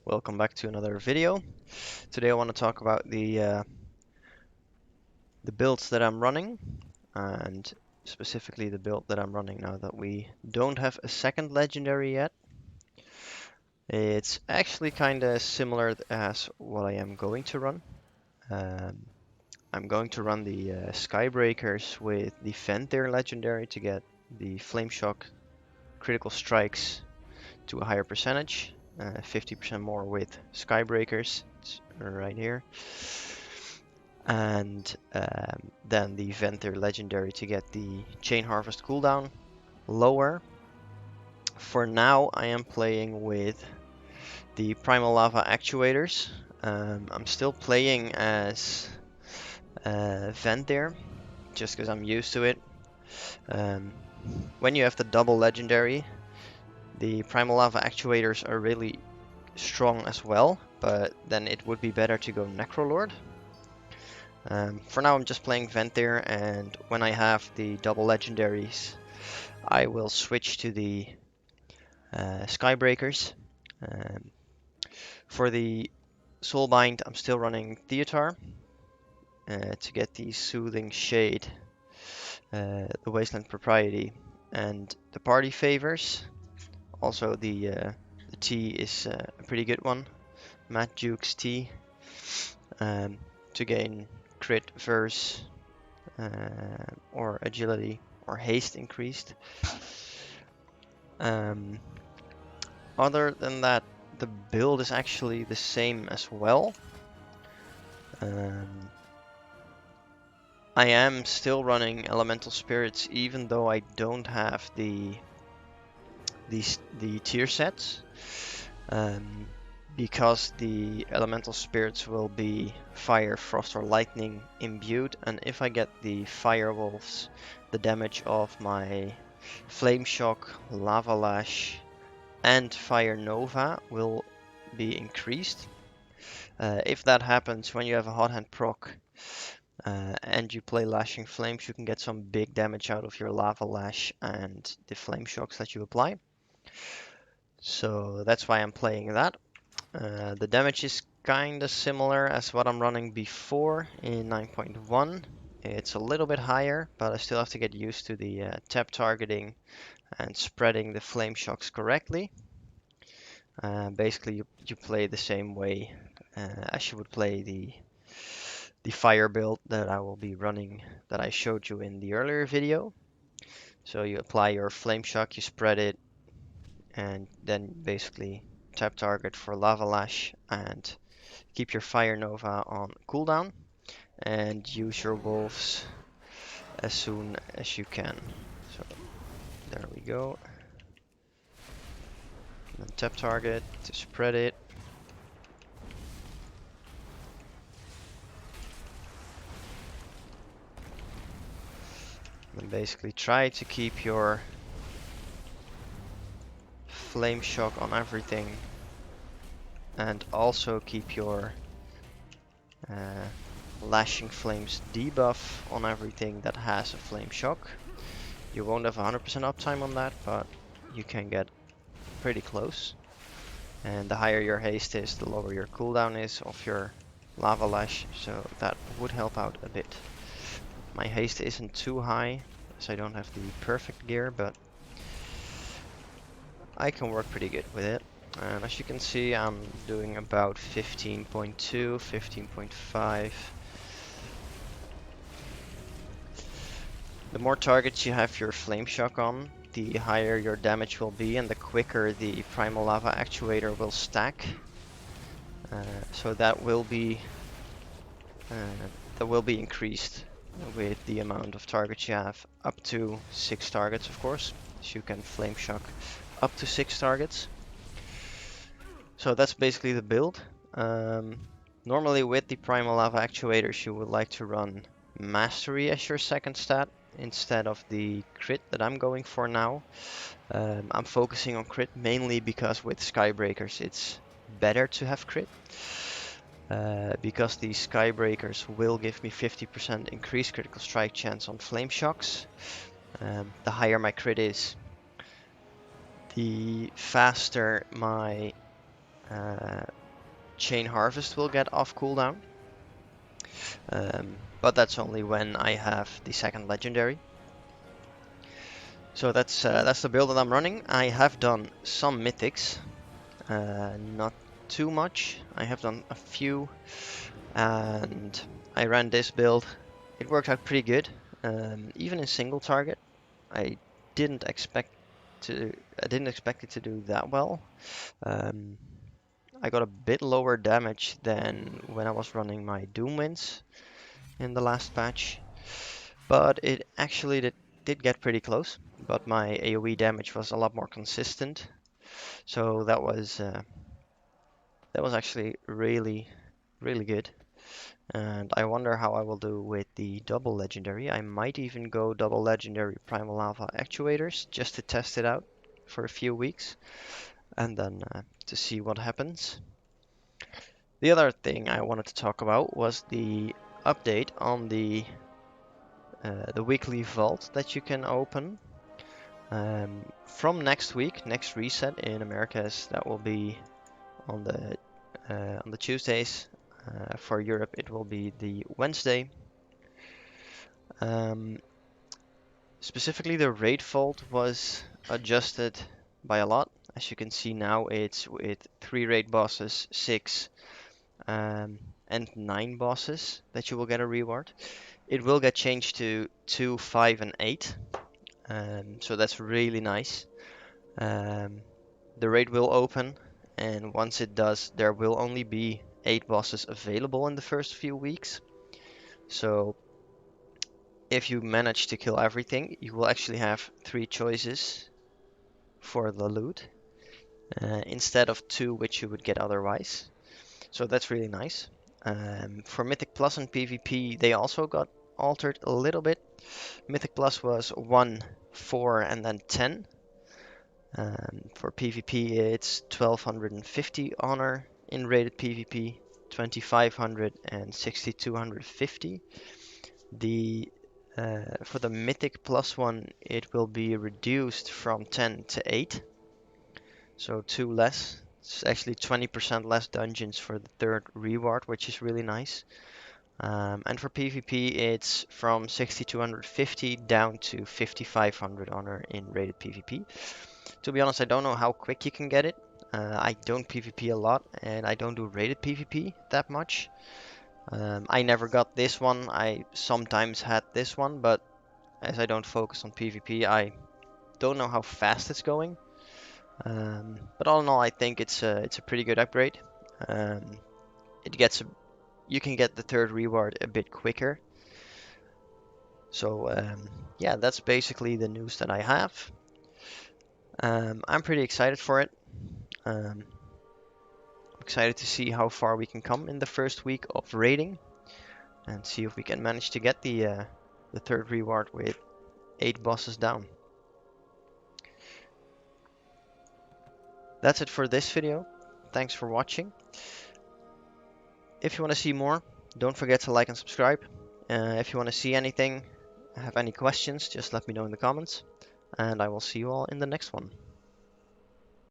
Welcome back to another video. Today I want to talk about the builds that I'm running, and specifically the build that I'm running now that we don't have a second legendary yet. It's actually kind of similar as what I am going to run. Um, I'm going to run the Skybreakers with the Venthyr legendary to get the Flame Shock critical strikes to a higher percentage, 50% more with Skybreakers. It's right here. And then the Venthyr legendary to get the Chain Harvest cooldown lower. For now, I am playing with the Primal Lava actuators. I'm still playing as Venthyr, just because I'm used to it. When you have the double legendary, the Primal Lava actuators are really strong as well, but then it would be better to go Necrolord. For now I'm just playing Venthyr, and when I have the double legendaries I will switch to the Skybreakers. For the Soulbind I'm still running Theotar to get the Soothing Shade, the Wasteland Propriety, and the Party Favors. Also the Tea is a pretty good one, Matt Duke's Tea, to gain crit verse or agility or haste increased. Other than that, the build is actually the same as well. I am still running elemental spirits even though I don't have the tier sets, because the elemental spirits will be fire, frost or lightning imbued, and if I get the fire wolves, the damage of my flame shock, lava lash and fire nova will be increased. If that happens, when you have a hot hand proc and you play lashing flames, you can get some big damage out of your lava lash and the flame shocks that you apply. So that's why I'm playing that. The damage is kind of similar as what I'm running before in 9.1. It's a little bit higher, but I still have to get used to the tap targeting and spreading the flame shocks correctly. Basically, you play the same way as you would play the fire build that I will be running, that I showed you in the earlier video. So you apply your flame shock, you spread it, and then basically tap target for lava lash and keep your fire nova on cooldown and use your wolves as soon as you can. So there we go. And then tap target to spread it. And basically try to keep your flame shock on everything and also keep your lashing flames debuff on everything that has a flame shock. You won't have 100% uptime on that, but you can get pretty close. And the higher your haste is, the lower your cooldown is of your lava lash, so that would help out a bit. My haste isn't too high, so I don't have the perfect gear, but I can work pretty good with it. And as you can see, I'm doing about 15.2, 15.5. The more targets you have your flame shock on, the higher your damage will be and the quicker the primal lava actuator will stack. So that will be increased with the amount of targets you have, up to 6 targets of course. So you can flame shock up to 6 targets. So that's basically the build. Normally with the primal lava actuators you would like to run mastery as your second stat instead of the crit that I'm going for now. I'm focusing on crit mainly because with Skybreakers it's better to have crit. Because the Skybreakers will give me 50% increased critical strike chance on flame shocks. The higher my crit is, the faster my chain harvest will get off cooldown. But that's only when I have the second legendary. So that's the build that I'm running. I have done some mythics, not too much. I have done a few, and I ran this build. It worked out pretty good, even in single target. I didn't expect it to do that well. Um, I got a bit lower damage than when I was running my Doom Winds in the last patch, but it actually did get pretty close. But my AoE damage was a lot more consistent, so that was actually really good. And I wonder how I will do with the double legendary. I might even go double legendary primal lava actuators just to test it out for a few weeks and then to see what happens. The other thing I wanted to talk about was the update on the weekly vault that you can open. From next week, next reset in Americas, that will be on the Tuesdays. For Europe, it will be the Wednesday. Specifically, the raid vault was adjusted by a lot. As you can see now, it's with 3 raid bosses, 6, and 9 bosses that you will get a reward. It will get changed to 2, 5, and 8. So that's really nice. The raid will open, and once it does, there will only be 8 bosses available in the first few weeks. So if you manage to kill everything, you will actually have 3 choices for the loot instead of 2 which you would get otherwise. So that's really nice. For Mythic Plus and PvP, they also got altered a little bit. Mythic Plus was 1, 4, and then 10. For PvP, it's 1250 honor in rated PvP, 2500 and 6250. For the Mythic Plus one, it will be reduced from 10 to 8, so 2 less. It's actually 20% less dungeons for the third reward, which is really nice. And for PvP, it's from 6250 down to 5500 honor in rated PvP. To be honest, I don't know how quick you can get it. I don't PvP a lot, and I don't do rated PvP that much. I never got this one. I sometimes had this one, but as I don't focus on PvP, I don't know how fast it's going. But all in all, I think it's a pretty good upgrade. You can get the third reward a bit quicker. So yeah, that's basically the news that I have. I'm pretty excited for it. Excited to see how far we can come in the first week of raiding and see if we can manage to get the third reward with 8 bosses down. That's it for this video. Thanks for watching. If you want to see more, don't forget to like and subscribe. If you want to see anything, have any questions, just let me know in the comments, and I will see you all in the next one.